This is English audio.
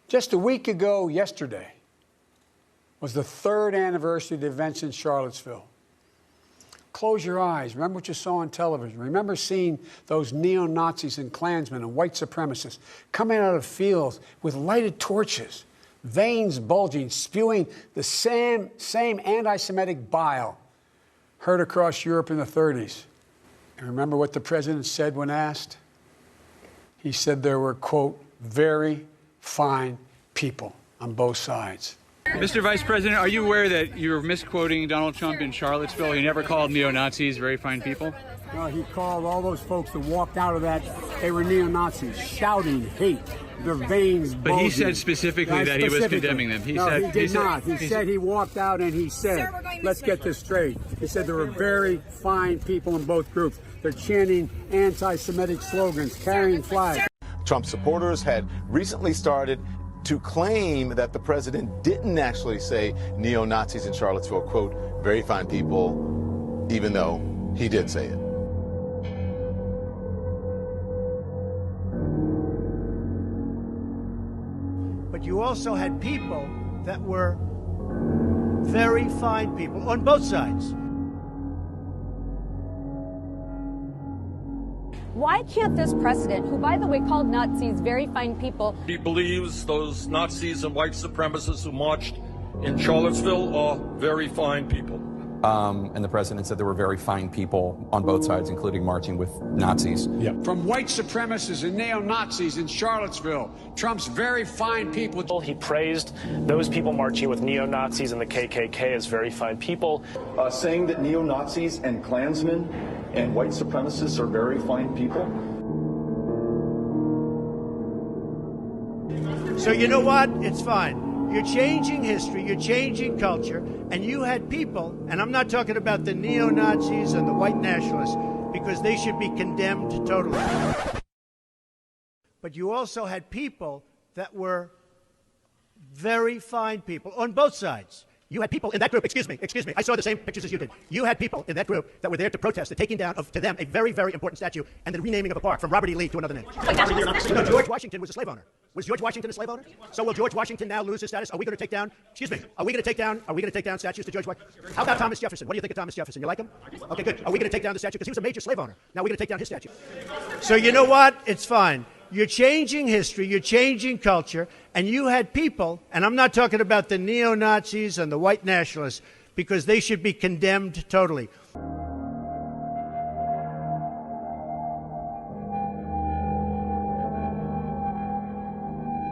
Just a week ago yesterday was the 3rd anniversary of the events in Charlottesville. Close your eyes. Remember what you saw on television. Remember seeing those neo-Nazis and Klansmen and white supremacists coming out of fields with lighted torches, veins bulging, spewing the same anti-Semitic bile heard across Europe in the 30s. And remember what the president said when asked? He said there were, quote, very fine people on both sides. Mr. Vice President, are you aware that you're misquoting Donald Trump in Charlottesville? He never called neo-Nazis very fine people? No, he called all those folks that walked out of that, they were neo-Nazis, shouting hate, their veins bulging. But he said specifically that he was condemning them. He did not. He said he walked out and he said, let's get this straight. He said there were very fine people in both groups. They're chanting anti-Semitic slogans, carrying flags. Trump supporters had recently started to claim that the president didn't actually say neo-Nazis in Charlottesville, quote, very fine people, even though he did say it. But you also had people that were very fine people on both sides. Why can't this president, who, by the way, called Nazis very fine people... He believes those Nazis and white supremacists who marched in Charlottesville are very fine people. And the president said there were very fine people on both sides, including marching with Nazis. Yep. From white supremacists and neo-Nazis in Charlottesville, Trump's very fine people. He praised those people marching with neo-Nazis and the KKK as very fine people. Saying that neo-Nazis and Klansmen and white supremacists are very fine people. So you know what? It's fine. You're changing history, you're changing culture, and you had people, and I'm not talking about the neo-Nazis and the white nationalists, because they should be condemned totally. But you also had people that were very fine people on both sides. You had people in that group, excuse me, I saw the same pictures as you did. You had people in that group that were there to protest the taking down of, to them, a very, very important statue and the renaming of a park from Robert E. Lee to another name. No, George Washington was a slave owner. Was George Washington a slave owner? So will George Washington now lose his status? Are we going to take down, are we going to take down statues to George Washington? How about Thomas Jefferson? What do you think of Thomas Jefferson? You like him? Okay, good. Are we going to take down the statue? Because he was a major slave owner. Now we're going to take down his statue. So you know what? It's fine. You're changing history, you're changing culture, and you had people, and I'm not talking about the neo-Nazis and the white nationalists, because they should be condemned totally.